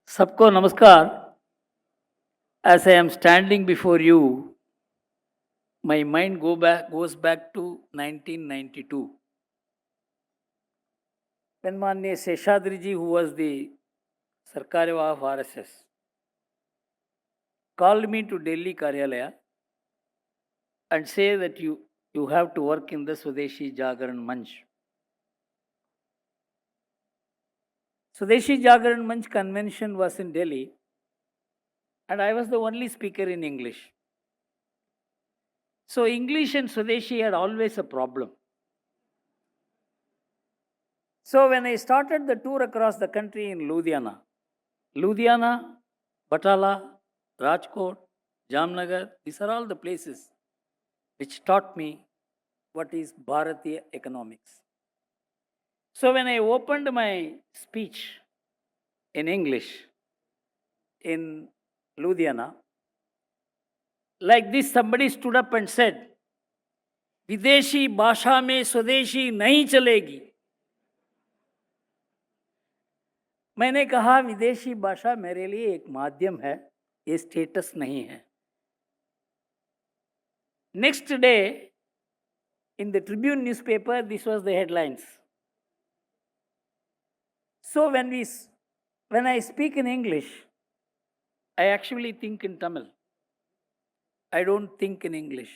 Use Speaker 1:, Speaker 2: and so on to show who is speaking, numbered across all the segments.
Speaker 1: सबको नमस्कार. As I am standing before you, my mind goes back to 1992. When Manya Seshadri ji, who was the Sarkareva of RSS, called me to Delhi Karyalaya and say that you have to work in the Swadeshi Jagaran Manch. Swadeshi Jagaran Manch convention was in Delhi, and I was the only speaker in English. So English and Swadeshi had always a problem. So when I started the tour across the country in Ludhiana, Batala, Rajkot, Jamnagar, these are all the places which taught me what is Bharatiya economics. So when I opened my speech in English in Ludhiana, like this, somebody stood up and said, "Videshi bhasha mein Swadeshi nahi chalegi." मैंने कहा विदेशी भाषा मेरे लिए एक माध्यम है, ये स्टेटस नहीं है. Next day in the Tribune newspaper, this was the headlines. So when I speak in English, I actually think in Tamil. I don't think in English.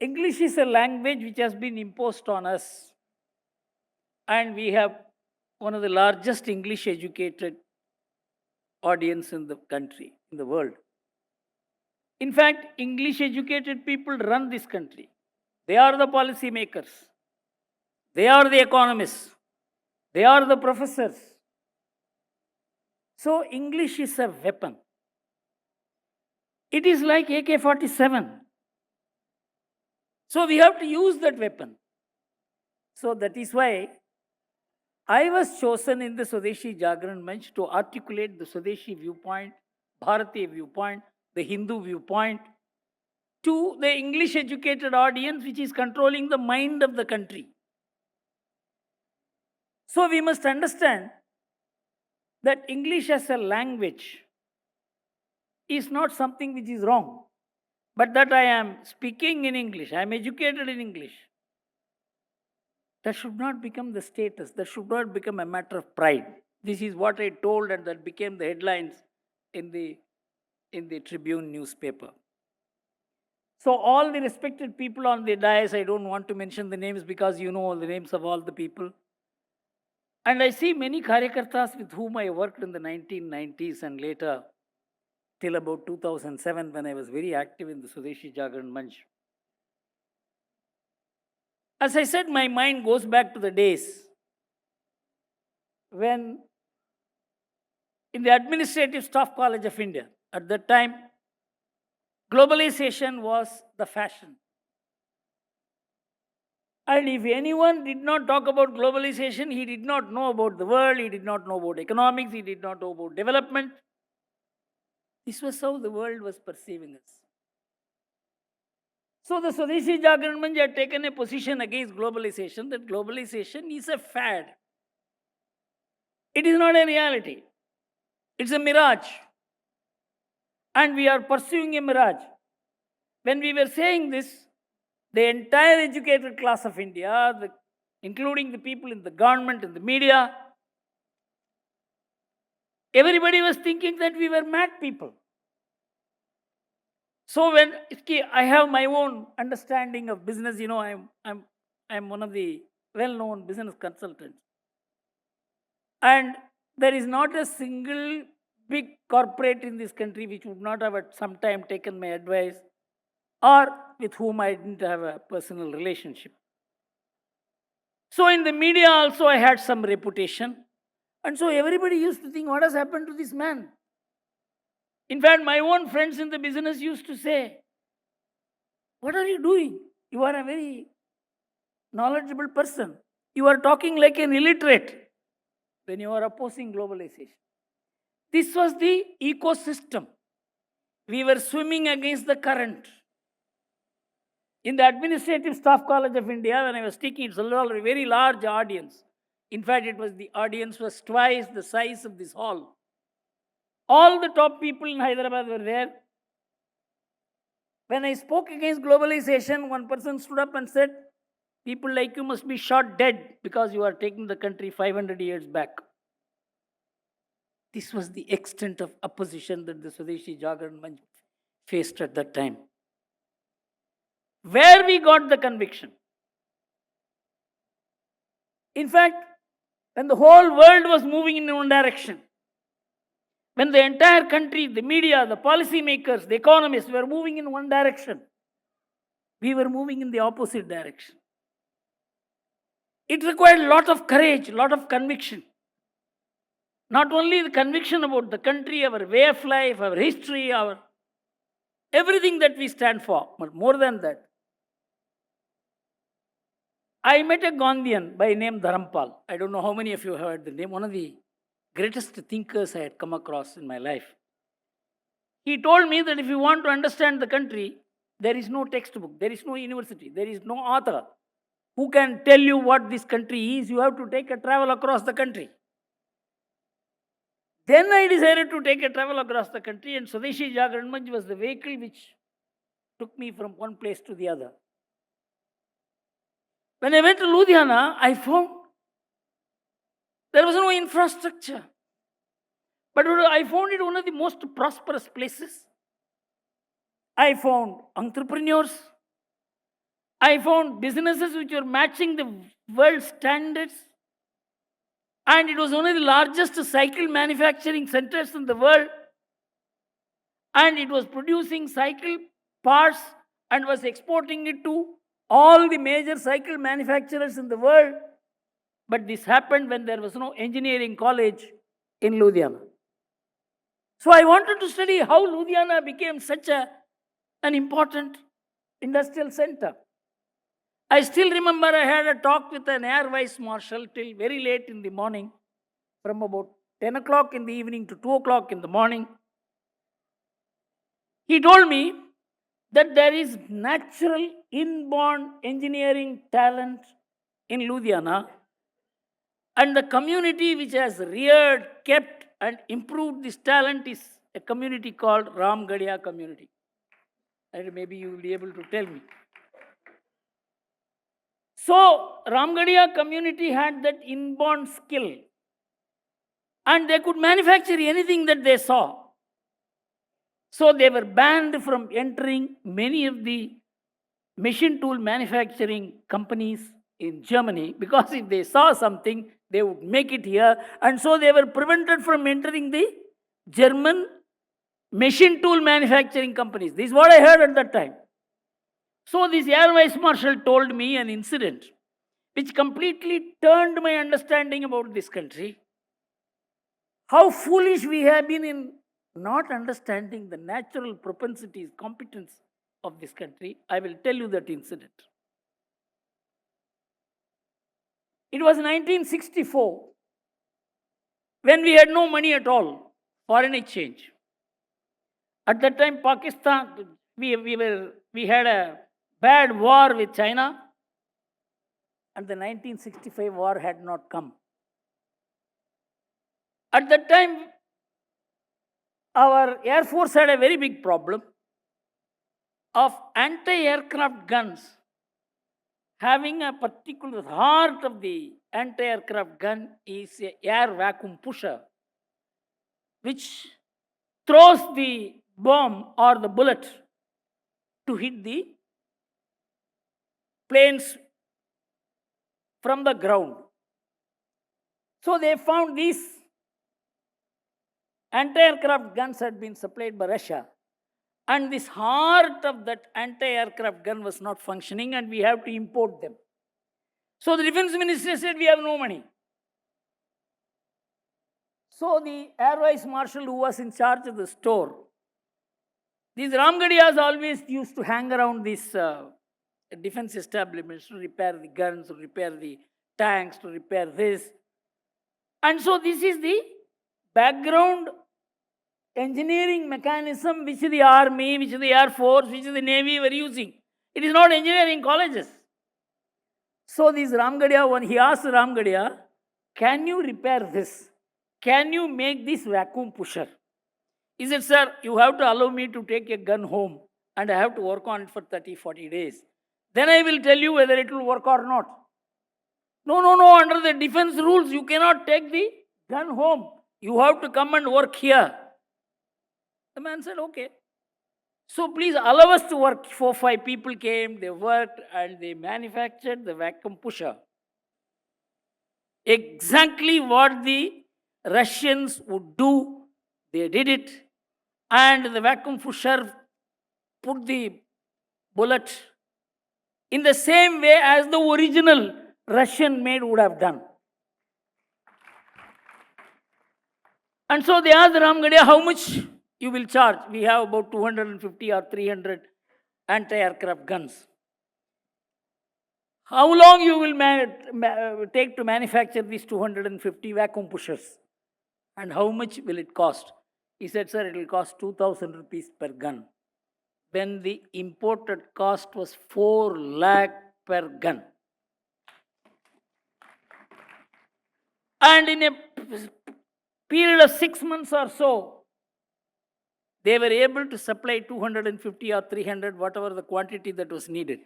Speaker 1: English is a language which has been imposed on us, and we have one of the largest English educated audience in the country, in the world. In fact, English educated people run this country. They are the policy makers. They are the economists. They are the professors. So English is a weapon. It is like AK-47. So we have to use that weapon. So that is why I was chosen in the Swadeshi Jagaran Manch to articulate the Swadeshi viewpoint, Bharatiya viewpoint, the Hindu viewpoint to the English educated audience which is controlling the mind of the country. So we must understand that English as a language is not something which is wrong, but that I am speaking in English, I am educated in English. That should not become the status. That should not become a matter of pride. This is what I told, and that became the headlines in the Tribune newspaper. So all the respected people on the dais, I don't want to mention the names because you know all the names of all the people. And I see many Karyakartas with whom I worked in the 1990s and later till about 2007 when I was very active in the Swadeshi Jagaran Manch. As I said, my mind goes back to the days when in the Administrative Staff College of India, at that time, globalization was the fashion. And if anyone did not talk about globalization, he did not know about the world, he did not know about economics, he did not know about development. This was how the world was perceiving us. So the Swadeshi Jagaran Manch had taken a position against globalization, that globalization is a fad. It is not a reality. It's a mirage. And we are pursuing a mirage. When we were saying this, the entire educated class of India, including the people in the government and the media, everybody was thinking that we were mad people. So when I have my own understanding of business, you know, I'm one of the well-known business consultants. And there is not a single big corporate in this country which would not have at some time taken my advice or with whom I didn't have a personal relationship. So in the media also I had some reputation. And so everybody used to think, what has happened to this man? In fact, my own friends in the business used to say, what are you doing? You are a very knowledgeable person. You are talking like an illiterate when you are opposing globalization. This was the ecosystem. We were swimming against the current. In the Administrative Staff College of India, when I was speaking, it's a very large audience. In fact, the audience was twice the size of this hall. All the top people in Hyderabad were there. When I spoke against globalization, one person stood up and said, people like you must be shot dead because you are taking the country 500 years back. This was the extent of opposition that the Swadeshi Jagaran Manch faced at that time. Where we got the conviction. In fact, when the whole world was moving in one direction, when the entire country, the media, the policy makers, the economists were moving in one direction, we were moving in the opposite direction. It required a lot of courage, a lot of conviction. Not only the conviction about the country, our way of life, our history, our everything that we stand for, but more than that. I met a Gandhian by name Dharampal. I don't know how many of you have heard the name. One of the greatest thinkers I had come across in my life. He told me that if you want to understand the country, there is no textbook, there is no university, there is no author who can tell you what this country is. You have to take a travel across the country. Then I decided to take a travel across the country, and Swadeshi Jagaran Manch was the vehicle which took me from one place to the other. When I went to Ludhiana, I found there was no infrastructure. But I found it one of the most prosperous places. I found entrepreneurs. I found businesses which were matching the world standards. And it was one of the largest cycle manufacturing centers in the world. And it was producing cycle parts and was exporting it to all the major cycle manufacturers in the world. But this happened when there was no engineering college in Ludhiana. So I wanted to study how Ludhiana became such an important industrial center. I still remember I had a talk with an Air Vice Marshal till very late in the morning, from about 10 o'clock in the evening to 2 o'clock in the morning. He told me that there is natural inborn engineering talent in Ludhiana, and the community which has reared, kept and improved this talent is a community called Ramgadia community. And maybe you will be able to tell me. So Ramgadia community had that inborn skill, and they could manufacture anything that they saw. So they were banned from entering many of the machine tool manufacturing companies in Germany, because if they saw something, they would make it here. And so they were prevented from entering the German machine tool manufacturing companies. This is what I heard at that time. So this Air Vice Marshal told me an incident which completely turned my understanding about this country. How foolish we have been in not understanding the natural propensities, competence of this country. I will tell you that incident. It was 1964, when we had no money at all, foreign exchange. At that time, Pakistan, we had a bad war with China, and the 1965 war had not come. At that time, our Air Force had a very big problem of anti-aircraft guns. Having a particular heart of the anti-aircraft gun is an air vacuum pusher, which throws the bomb or the bullet to hit the planes from the ground. So they found these anti-aircraft guns had been supplied by Russia, and this heart of that anti-aircraft gun was not functioning, and we have to import them. So the defense minister said, we have no money. So the Air Vice Marshal, who was in charge of the store, these Ramgadiyas always used to hang around these defense establishments to repair the guns, to repair the tanks, to repair this. And so this is the background engineering mechanism which the army, which the Air Force, which the Navy were using. It is not engineering colleges. So this Ramgadiya, when he asked Ramgadiya, can you repair this? Can you make this vacuum pusher? He said, sir, you have to allow me to take a gun home and I have to work on it for 30, 40 days. Then I will tell you whether it will work or not. No, under the defense rules, you cannot take the gun home. You have to come and work here. The man said, okay. So please allow us to work. 4, 5 people came, they worked and they manufactured the vacuum pusher. Exactly what the Russians would do, they did it. And the vacuum pusher put the bullet in the same way as the original Russian made would have done. And so they asked Ramgadia, how much you will charge? We have about 250 or 300 anti-aircraft guns. How long you will take to manufacture these 250 vacuum pushers? And how much will it cost? He said, sir, it will cost 2,000 rupees per gun. When the imported cost was 4 lakh per gun. And in a period of 6 months or so, they were able to supply 250 or 300, whatever the quantity that was needed.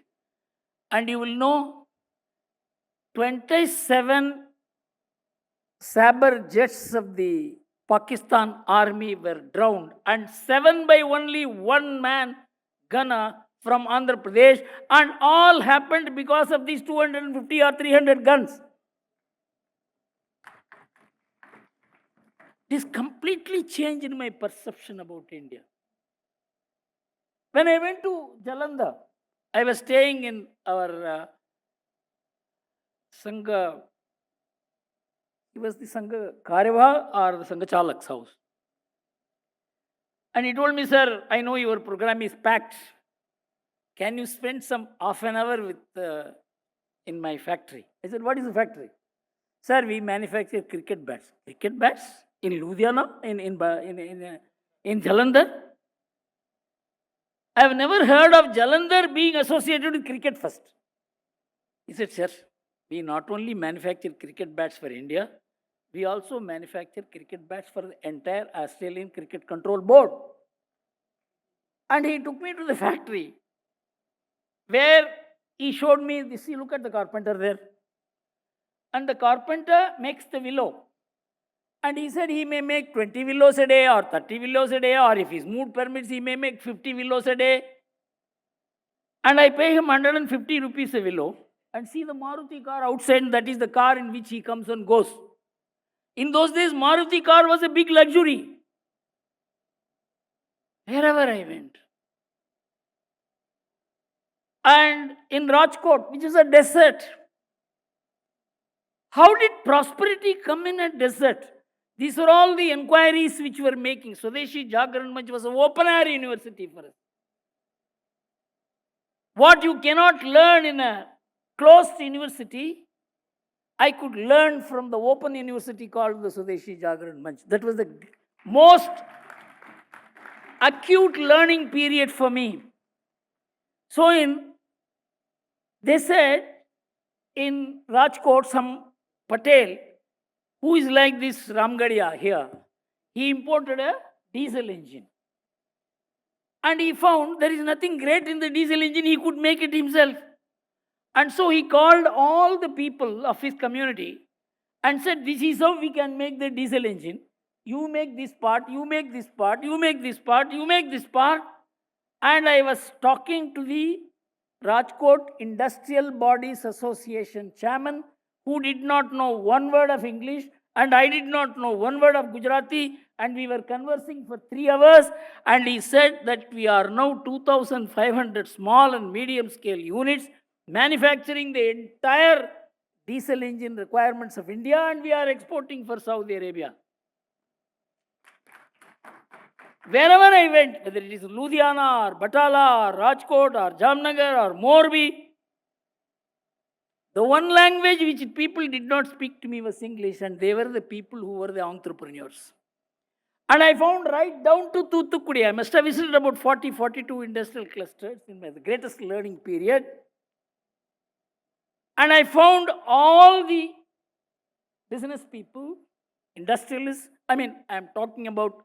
Speaker 1: And you will know, 27 Sabre jets of the Pakistan army were drowned, and 7 by only one man, gunner from Andhra Pradesh, and all happened because of these 250 or 300 guns. This completely changed my perception about India. When I went to Jalandhar, I was staying in our Sangha. He was the Sangha Karyavaha or the Sangha Chalak's house. And he told me, sir, I know your program is packed. Can you spend some half an hour with in my factory? I said, what is the factory? Sir, we manufacture cricket bats. Cricket bats? In Ludhiana? In Jalandhar? I have never heard of Jalandhar being associated with cricket first. He said, sir, we not only manufacture cricket bats for India, we also manufacture cricket bats for the entire Australian Cricket Control Board. And he took me to the factory where he showed me this. See, look at the carpenter there. And the carpenter makes the willow. And he said he may make 20 willows a day or 30 willows a day, or if his mood permits, he may make 50 willows a day. And I pay him 150 rupees a willow. And see the Maruti car outside, that is the car in which he comes and goes. In those days, Maruti car was a big luxury. Wherever I went. And in Rajkot, which is a desert. How did prosperity come in a desert? These were all the inquiries which were making. Swadeshi Jagran Manch was an open-air university for us. What you cannot learn in a closed university, I could learn from the open university called the Swadeshi Jagran Manch. That was the most acute learning period for me. So they said in Rajkot, some Patel, who is like this Ramgadia here, he imported a diesel engine. And he found there is nothing great in the diesel engine, he could make it himself. And so he called all the people of his community and said, this is how we can make the diesel engine. You make this part, you make this part, you make this part, you make this part. And I was talking to the Rajkot Industrial Bodies Association chairman, who did not know one word of English, and I did not know one word of Gujarati, and we were conversing for 3 hours, and he said that we are now 2,500 small and medium scale units manufacturing the entire diesel engine requirements of India, and we are exporting for Saudi Arabia. Wherever I went, whether it is Ludhiana or Batala or Rajkot or Jamnagar or Morbi, the one language which people did not speak to me was English, and they were the people who were the entrepreneurs. And I found right down to Thoothukudi, I must have visited about 40, 42 industrial clusters in the greatest learning period. And I found all the business people, industrialists. I'm talking about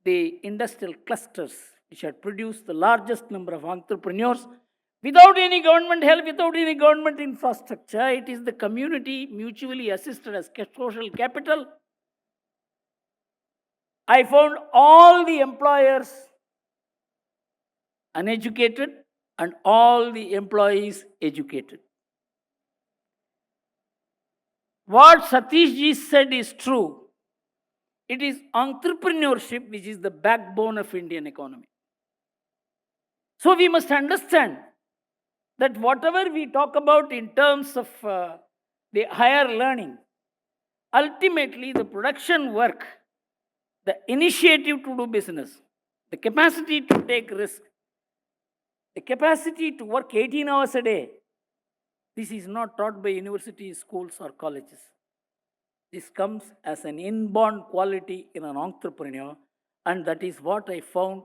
Speaker 1: the industrial clusters which had produced the largest number of entrepreneurs without any government help, without any government infrastructure. It is the community mutually assisted as social capital. I found all the employers uneducated and all the employees educated. What Satish ji said is true. It is entrepreneurship which is the backbone of Indian economy. So we must understand that whatever we talk about in terms of the higher learning, ultimately the production work, the initiative to do business, the capacity to take risk, the capacity to work 18 hours a day, this is not taught by universities, schools, or colleges. This comes as an inborn quality in an entrepreneur, and that is what I found.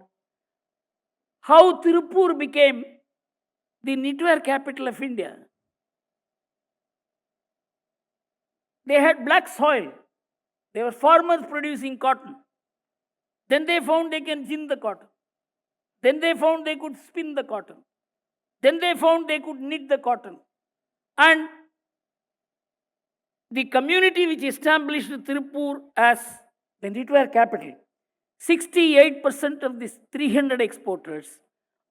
Speaker 1: How Tirupur became the knitwear capital of India. They had black soil. They were farmers producing cotton. Then they found they can gin the cotton. Then they found they could spin the cotton. Then they found they could knit the cotton. And the community which established Tirupur as the knitwear capital, 68% of these 300 exporters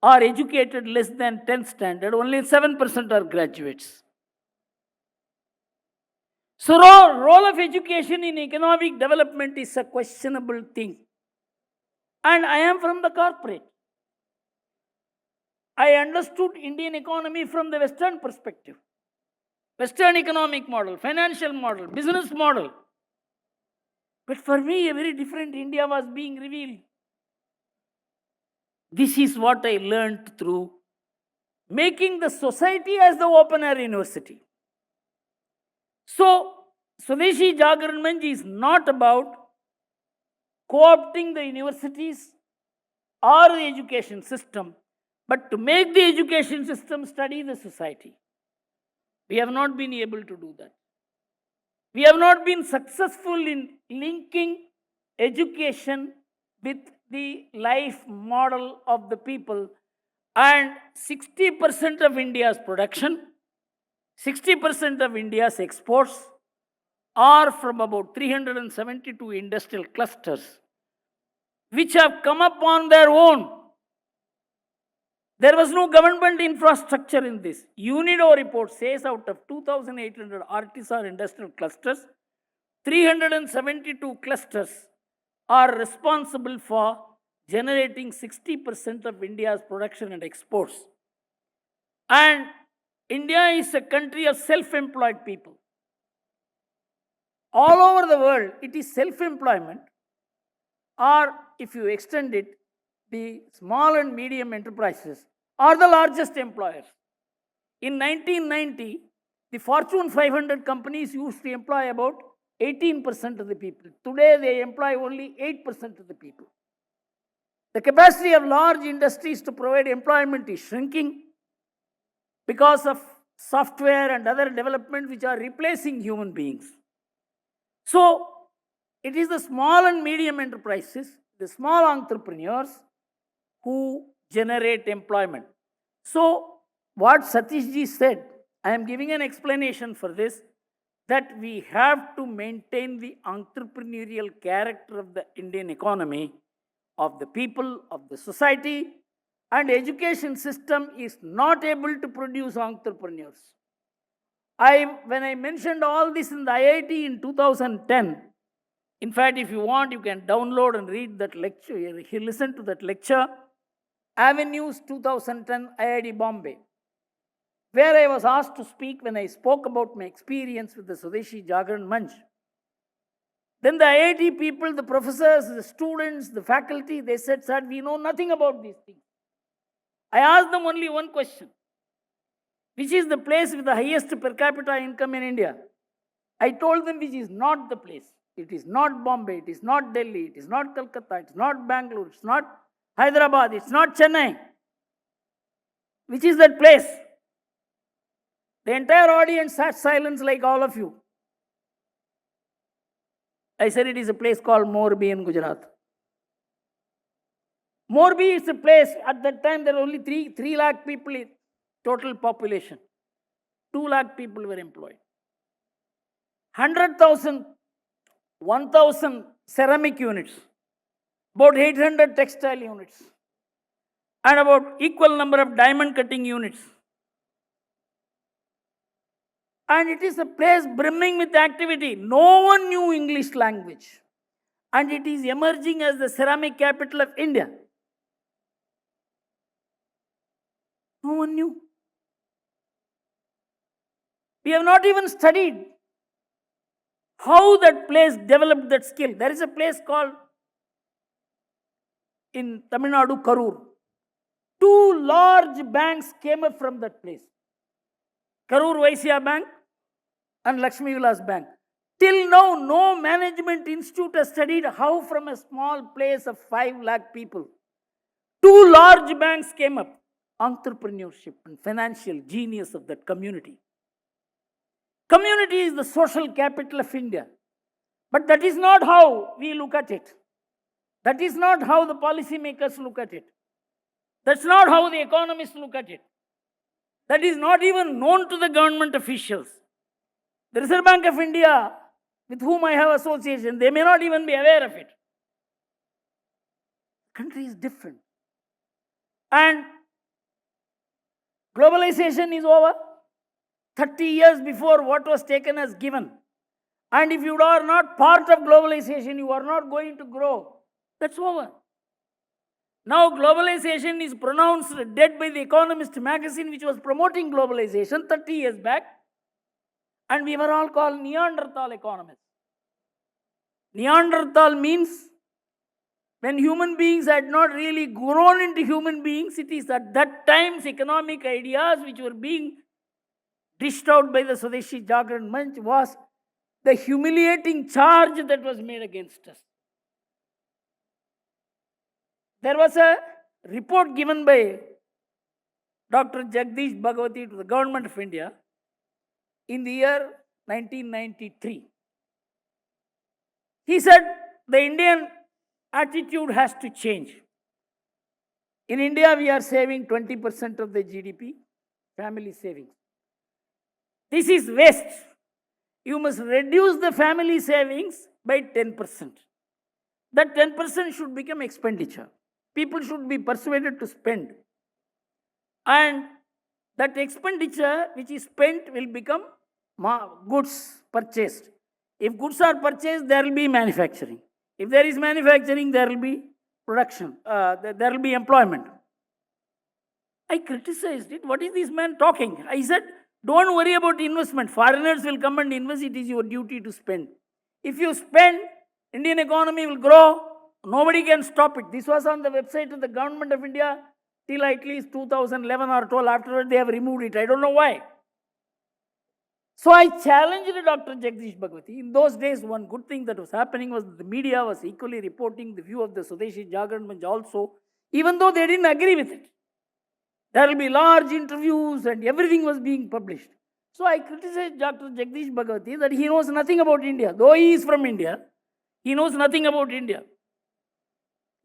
Speaker 1: are educated less than 10th standard, only 7% are graduates. So, role of education in economic development is a questionable thing. And I am from the corporate. I understood Indian economy from the Western perspective. Western economic model, financial model, business model. But for me, a very different India was being revealed. This is what I learned through making the society as the open air university. So, Swadeshi Jagran Manch is not about co-opting the universities or the education system, but to make the education system study the society. We have not been able to do that. We have not been successful in linking education with the life model of the people. And 60% of India's production, 60% of India's exports are from about 372 industrial clusters, which have come up on their own. There was no government infrastructure in this. UNIDO report says out of 2,800 artisan industrial clusters, 372 clusters are responsible for generating 60% of India's production and exports. And India is a country of self-employed people. All over the world, it is self-employment, or if you extend it, the small and medium enterprises are the largest employers. In 1990, the Fortune 500 companies used to employ about 18% of the people. Today, they employ only 8% of the people. The capacity of large industries to provide employment is shrinking because of software and other developments which are replacing human beings. So, it is the small and medium enterprises, the small entrepreneurs who generate employment. So, what Satish ji said, I am giving an explanation for this, that we have to maintain the entrepreneurial character of the Indian economy, of the people, of the society, and education system is not able to produce entrepreneurs. When I mentioned all this in the IIT in 2010, in fact, if you want, you can download and read that lecture, listen to that lecture, Avenues 2010 IIT Bombay, where I was asked to speak when I spoke about my experience with the Swadeshi Jagran Manch. Then the IIT people, the professors, the students, the faculty, they said, "Sir, we know nothing about these things." I asked them only one question: which is the place with the highest per capita income in India? I told them which is not the place. It is not Bombay, it is not Delhi, it is not Calcutta, it is not Bangalore, it is not Hyderabad, it is not Chennai. Which is that place? The entire audience sat silent like all of you. I said it is a place called Morbi in Gujarat. Morbi is a place, at that time there were only 3 lakh people in total population. 2 lakh people were employed. 100,000, 1,000 ceramic units, about 800 textile units, and about equal number of diamond cutting units. And it is a place brimming with activity. No one knew English language. And it is emerging as the ceramic capital of India. No one knew. We have not even studied how that place developed that skill. There is a place called in Tamil Nadu, Karur. 2 large banks came up from that place. Karur Vaisya Bank and Lakshmi Vilas Bank. Till now, no management institute has studied how from a small place of 5 lakh people, 2 large banks came up. Entrepreneurship and financial genius of that community. Community is the social capital of India. But that is not how we look at it. That is not how the policymakers look at it. That's not how the economists look at it. That is not even known to the government officials. The Reserve Bank of India, with whom I have association, they may not even be aware of it. The country is different. And globalization is over. 30 years before, what was taken as given. And if you are not part of globalization, you are not going to grow. That's over. Now globalization is pronounced dead by the Economist magazine, which was promoting globalization 30 years back. And we were all called Neanderthal economists. Neanderthal means when human beings had not really grown into human beings, it is at that time's economic ideas which were being dished out by the Swadeshi Jagran Manch was the humiliating charge that was made against us. There was a report given by Dr. Jagdish Bhagwati to the government of India in the year 1993. He said the Indian attitude has to change. In India, we are saving 20% of the GDP, family savings. This is waste. You must reduce the family savings by 10%. That 10% should become expenditure. People should be persuaded to spend. And that expenditure which is spent will become goods purchased. If goods are purchased, there will be manufacturing. If there is manufacturing, there will be production. There will be employment. I criticized it. What is this man talking? I said, don't worry about investment. Foreigners will come and invest. It is your duty to spend. If you spend, Indian economy will grow. Nobody can stop it. This was on the website of the government of India till at least 2011 or 12. Afterwards, they have removed it. I don't know why. So I challenged Dr. Jagdish Bhagwati. In those days, one good thing that was happening was that the media was equally reporting the view of the Swadeshi Jagran Manch also, even though they didn't agree with it. There will be large interviews and everything was being published. So I criticized Dr. Jagdish Bhagwati that he knows nothing about India. Though he is from India, he knows nothing about India.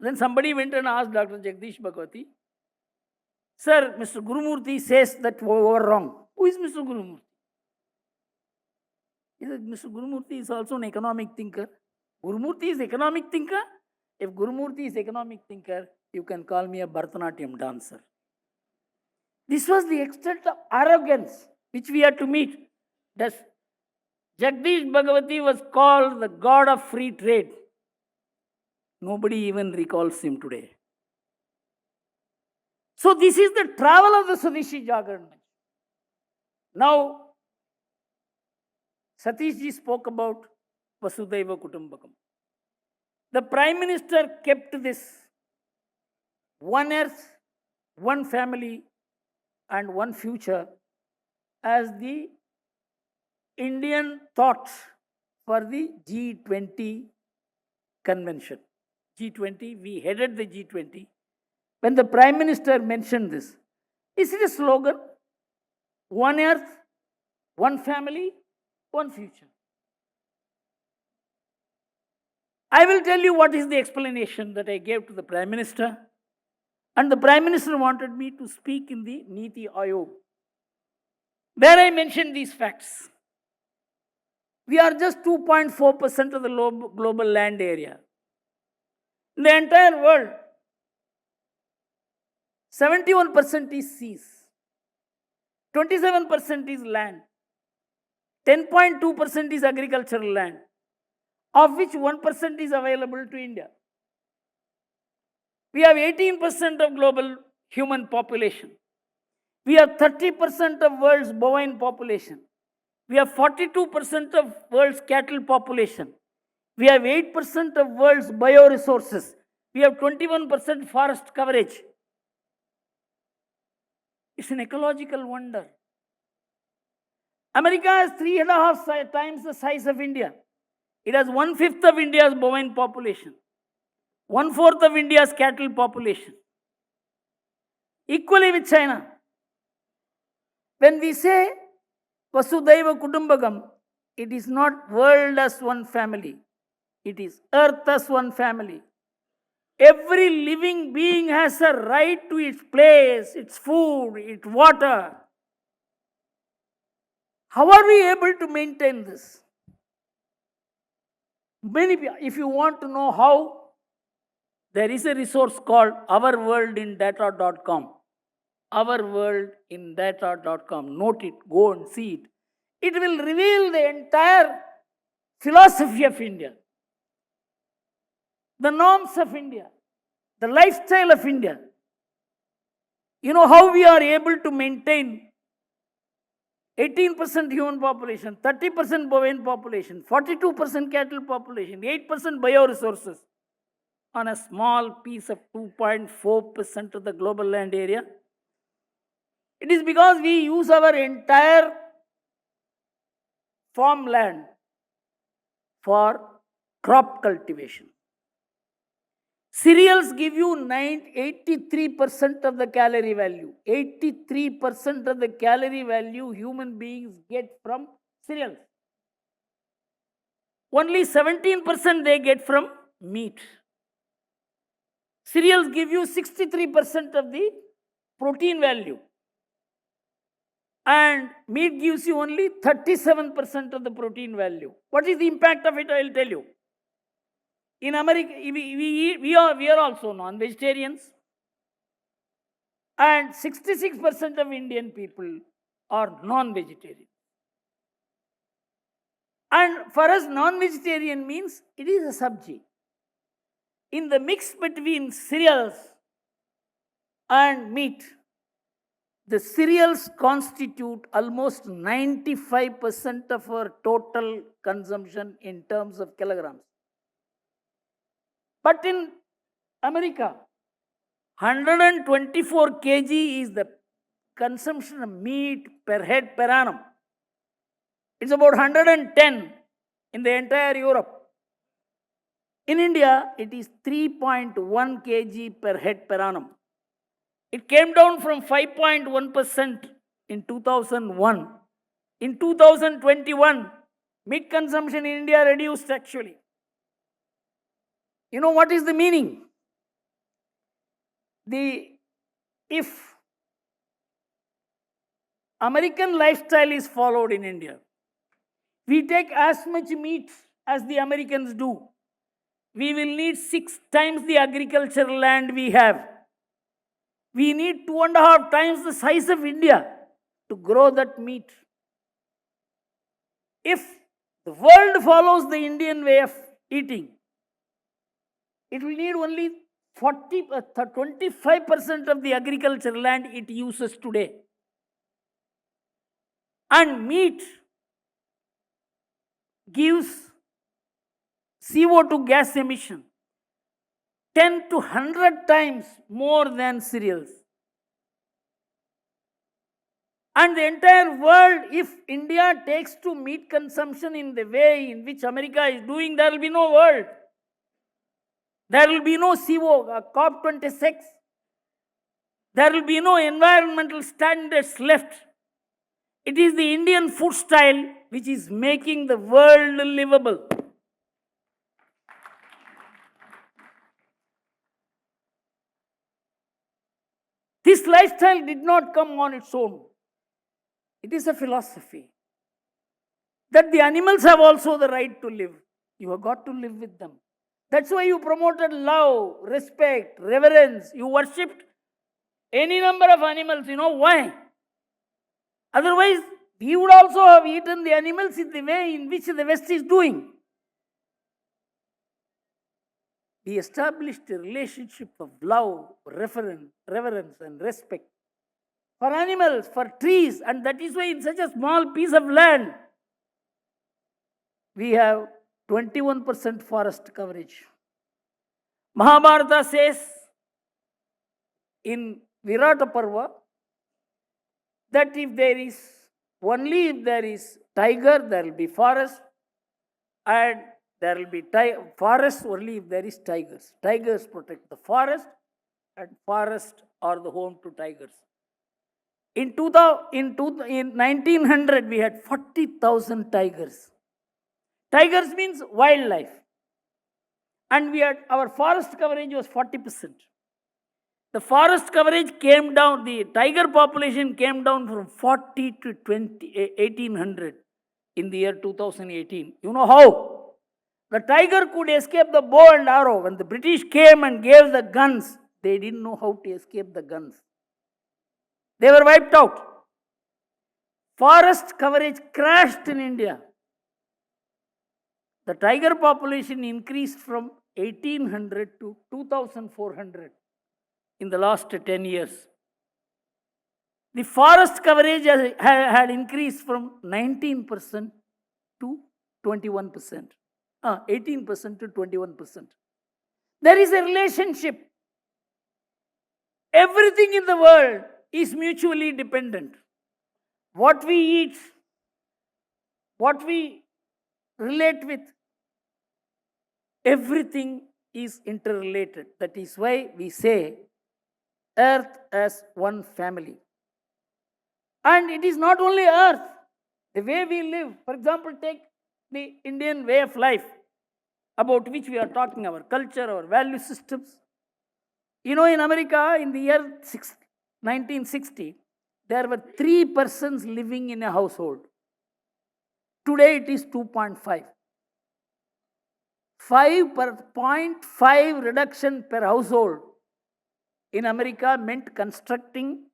Speaker 1: Then somebody went and asked Dr. Jagdish Bhagwati, Sir, Mr. Gurumurthy says that we were wrong. Who is Mr. Gurumurthy? He said, Mr. Gurumurthy is also an economic thinker. Gurumurthy is economic thinker? If Gurumurthy is economic thinker, you can call me a Bharatanatyam dancer. This was the extent of arrogance which we had to meet. Thus, Jagdish Bhagwati was called the god of free trade. Nobody even recalls him today. So this is the travel of the Swadeshi Jagran. Now, Satish ji spoke about Vasudhaiva Kutumbakam. The Prime Minister kept this one earth, one family, and one future as the Indian thought for the G20 convention. G20, we headed the G20. When the Prime Minister mentioned this, is it a slogan? One earth, one family, one future. I will tell you what is the explanation that I gave to the Prime Minister. And the Prime Minister wanted me to speak in the Niti Aayog, where I mentioned these facts. We are just 2.4% of the global land area. In the entire world, 71% is seas, 27% is land, 10.2% is agricultural land, of which 1% is available to India. We have 18% of global human population. We have 30% of world's bovine population. We have 42% of world's cattle population. We have 8% of world's bioresources. We have 21% forest coverage. It's an ecological wonder. America has 3.5 times the size of India. It has 1/5 of India's bovine population, 1/4 of India's cattle population. Equally with China. When we say Vasudhaiva Kudumbakam, it is not world as one family. It is earth as one family. Every living being has a right to its place, its food, its water. How are we able to maintain this? If you want to know how, there is a resource called ourworldindata.com. Ourworldindata.com. Note it, go and see it. It will reveal the entire philosophy of India, the norms of India, the lifestyle of India. You know how we are able to maintain 18% human population, 30% bovine population, 42% cattle population, 8% bioresources on a small piece of 2.4% of the global land area. It is because we use our entire farmland for crop cultivation. Cereals give you 83% of the calorie value. 83% of the calorie value human beings get from cereals. Only 17% they get from meat. Cereals give you 63% of the protein value. And meat gives you only 37% of the protein value. What is the impact of it? I will tell you. In America, we are also non-vegetarians. And 66% of Indian people are non-vegetarian. And for us, non-vegetarian means it is a sabji. In the mix between cereals and meat, the cereals constitute almost 95% of our total consumption in terms of kilograms. But in America, 124 kg is the consumption of meat per head per annum. It's about 110 in the entire Europe. In India, it is 3.1 kg per head per annum. It came down from 5.1% in 2001. In 2021, meat consumption in India reduced actually. You know what is the meaning? If American lifestyle is followed in India, we take as much meat as the Americans do. We will need 6 times the agricultural land we have. We need 2.5 times the size of India to grow that meat. If the world follows the Indian way of eating, it will need only 25% of the agricultural land it uses today. And meat gives CO2 gas emission 10 to 100 times more than cereals. And the entire world, if India takes to meat consumption in the way in which America is doing, there will be no world. There will be no COP26. There will be no environmental standards left. It is the Indian food style which is making the world livable. This lifestyle did not come on its own. It is a philosophy that the animals have also the right to live. You have got to live with them. That's why you promoted love, respect, reverence. You worshipped any number of animals. You know why? Otherwise, we would also have eaten the animals in the way in which the West is doing. We established a relationship of love, reverence, and respect for animals, for trees, and that is why in such a small piece of land, we have 21% forest coverage. Mahabharata says in Virata Parva that if there is tiger, there will be forest, and there will be forest only if there is tigers. Tigers protect the forest, and forests are the home to tigers. In 1900, we had 40,000 tigers. Tigers means wildlife. And our forest coverage was 40%. The forest coverage came down, the tiger population came down from 40 to 1800 in the year 2018. You know how? The tiger could escape the bow and arrow. When the British came and gave the guns, they didn't know how to escape the guns. They were wiped out. Forest coverage crashed in India. The tiger population increased from 1800 to 2400 in the last 10 years. The forest coverage had increased from 19% to 21%. 18% to 21%. There is a relationship. Everything in the world is mutually dependent. What we eat, what we relate with, everything is interrelated. That is why we say earth as one family. And it is not only earth, the way we live. For example, take the Indian way of life, about which we are talking, our culture, our value systems. You know, in America, in the year 1960, there were 3 persons living in a household. Today it is 2.5. 5.5 reduction per household in America meant constructing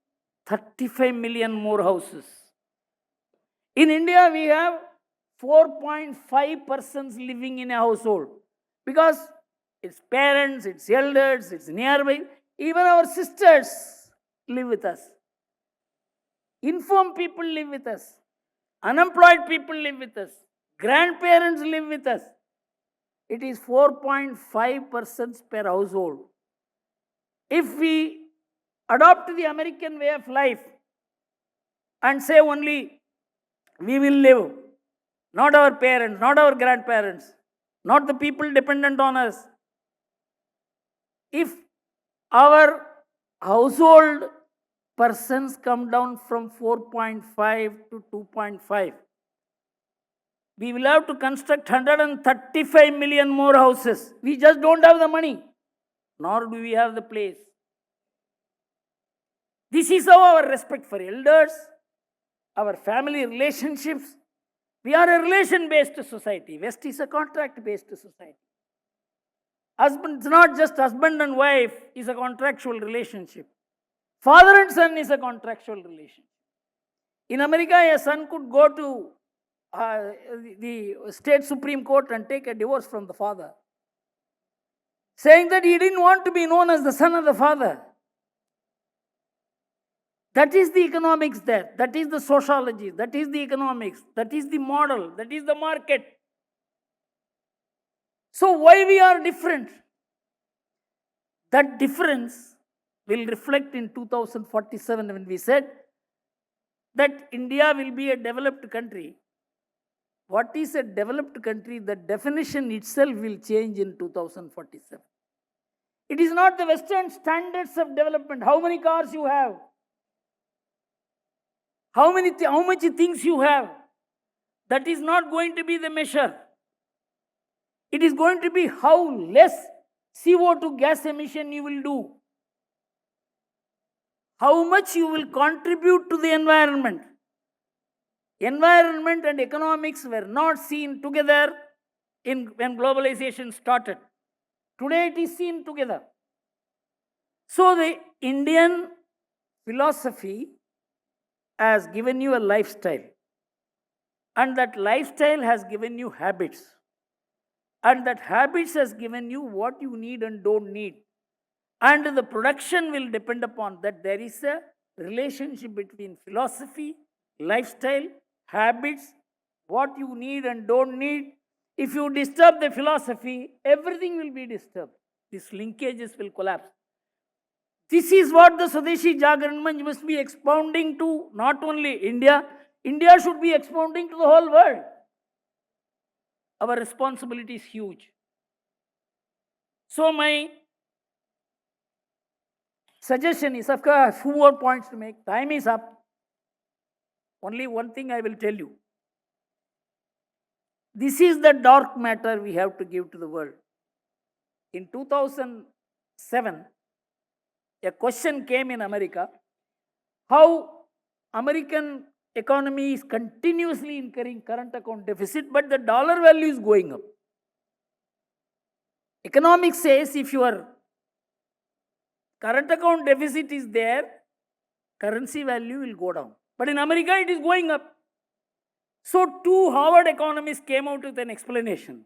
Speaker 1: 35 million more houses. In India, we have 4.5 persons living in a household because it's parents, it's elders, it's nearby. Even our sisters live with us. Informed people live with us. Unemployed people live with us. Grandparents live with us. It is 4.5 persons per household. If we adopt the American way of life and say only we will live, not our parents, not our grandparents, not the people dependent on us. If our household persons come down from 4.5 to 2.5, we will have to construct 135 million more houses. We just don't have the money, nor do we have the place. This is our respect for elders, our family relationships. We are a relation-based society. West is a contract-based society. Husband, it's not just husband and wife, is a contractual relationship. Father and son is a contractual relationship. In America, a son could go to the state Supreme Court and take a divorce from the father, saying that he didn't want to be known as the son of the father. That is the economics there. That is the sociology. That is the economics. That is the model. That is the market. So why we are different? That difference will reflect in 2047 when we said that India will be a developed country. What is a developed country? The definition itself will change in 2047. It is not the Western standards of development. How many cars you have? How much things you have? That is not going to be the measure. It is going to be how less CO2 gas emission you will do. how much you will contribute to the environment. Environment and economics were not seen together when globalization started. Today it is seen together. So the Indian philosophy has given you a lifestyle, and that lifestyle has given you habits, and that habits has given you what you need and don't need, and the production will depend upon that. There is a relationship between philosophy, lifestyle, habits, what you need and don't need. If you disturb the philosophy, everything will be disturbed. These linkages will collapse. This is what the Swadeshi Jagaran Manch must be expounding to not only India. India should be expounding to the whole world. Our responsibility is huge. So my suggestion is, of course, a few more points to make. Time is up. Only one thing I will tell you. This is the dark matter we have to give to the world. In 2007, a question came in America, how American economy is continuously incurring current account deficit, but the dollar value is going up. Economics says if your current account deficit is there, currency value will go down. But in America, it is going up. So two Harvard economists came out with an explanation.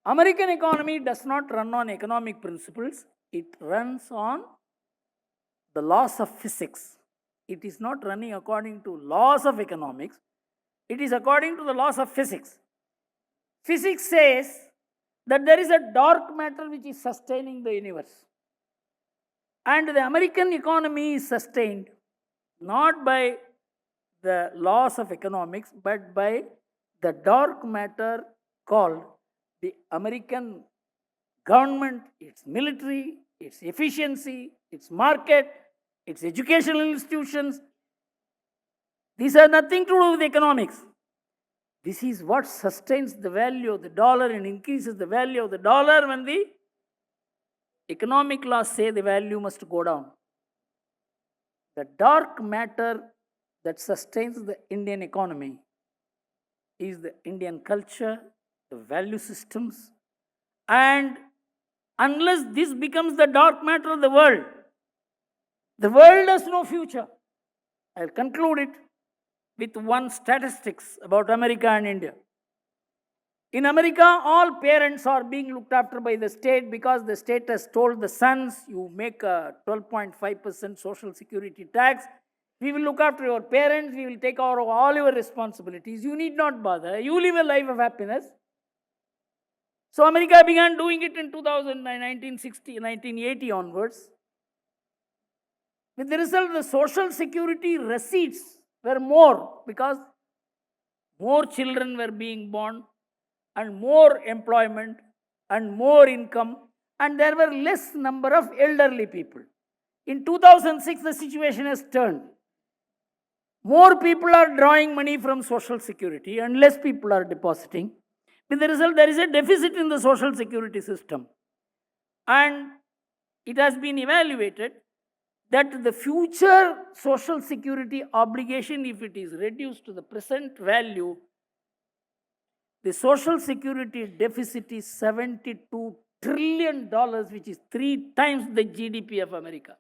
Speaker 1: American economy does not run on economic principles. It runs on the laws of physics. It is not running according to laws of economics. It is according to the laws of physics. Physics says that there is a dark matter which is sustaining the universe. And the American economy is sustained not by the laws of economics, but by the dark matter called the American government, its military, its efficiency, its market, its educational institutions. These have nothing to do with economics. This is what sustains the value of the dollar and increases the value of the dollar when the economic laws say the value must go down. The dark matter that sustains the Indian economy is the Indian culture, the value systems, and unless this becomes the dark matter of the world has no future. I'll conclude it with one statistics about America and India. In America, all parents are being looked after by the state because the state has told the sons, you make a 12.5% social security tax. We will look after your parents. We will take care of all your responsibilities. You need not bother. You live a life of happiness. So America began doing it in 1980 onwards. With the result, the social security receipts were more because more children were being born and more employment and more income, and there were less number of elderly people. In 2006, the situation has turned. More people are drawing money from social security and less people are depositing. With the result, there is a deficit in the social security system. And it has been evaluated that the future social security obligation, if it is reduced to the present value, the social security deficit is $72 trillion, which is 3 times the GDP of America.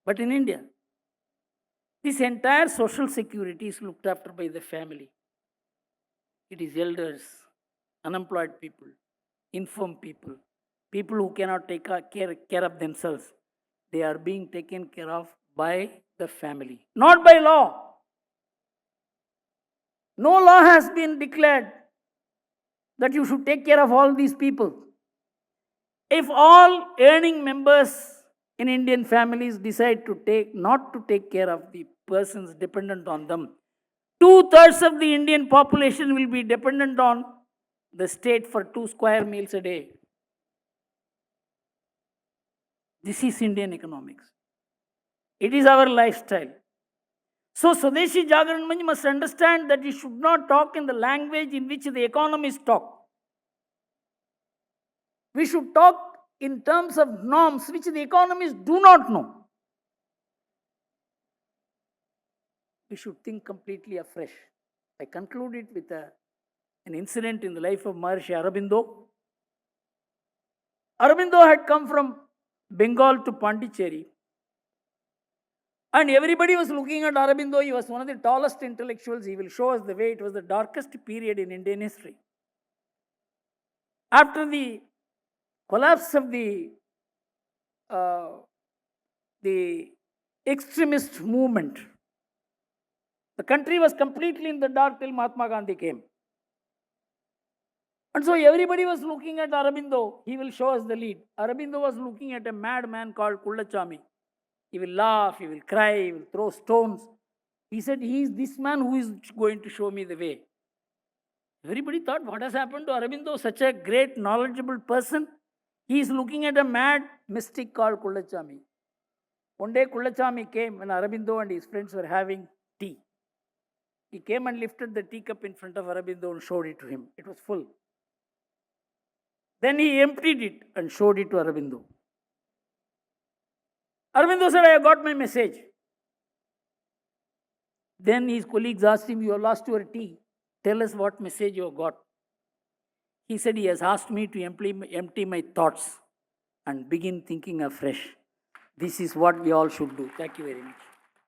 Speaker 1: But in India, this entire social security is looked after by the family. It is elders, unemployed people, infirm people, people who cannot take care of themselves. They are being taken care of by the family, not by law. No law has been declared that you should take care of all these people. If all earning members in Indian families decide to not to take care of the persons dependent on them, 2/3 of the Indian population will be dependent on the state for 2 square meals a day. This is Indian economics. It is our lifestyle. So Swadeshi Jagaran Manch must understand that we should not talk in the language in which the economists talk. We should talk in terms of norms which the economists do not know. we should think completely afresh. I conclude it with an incident in the life of Maharishi Aurobindo. Aurobindo had come from Bengal to Pondicherry, and everybody was looking at Aurobindo. He was one of the tallest intellectuals. He will show us the way. It was the darkest period in Indian history. After the collapse of the extremist movement, the country was completely in the dark till Mahatma Gandhi came. And so everybody was looking at Aurobindo. He will show us the lead. Aurobindo was looking at a madman called Kullachami. He will laugh, he will cry, he will throw stones. He said, he is this man who is going to show me the way. Everybody thought, what has happened to Aurobindo? Such a great, knowledgeable person. He is looking at a mad mystic called Kullachami. One day Kullachami came when Aurobindo and his friends were having tea. He came and lifted the teacup in front of Aurobindo and showed it to him. It was full. Then he emptied it and showed it to Aurobindo. Aurobindo said, I have got my message. Then his colleagues asked him, you have lost your tea. Tell us what message you have got. He said, he has asked me to empty my thoughts and begin thinking afresh. This is what we all should do. Thank you very much.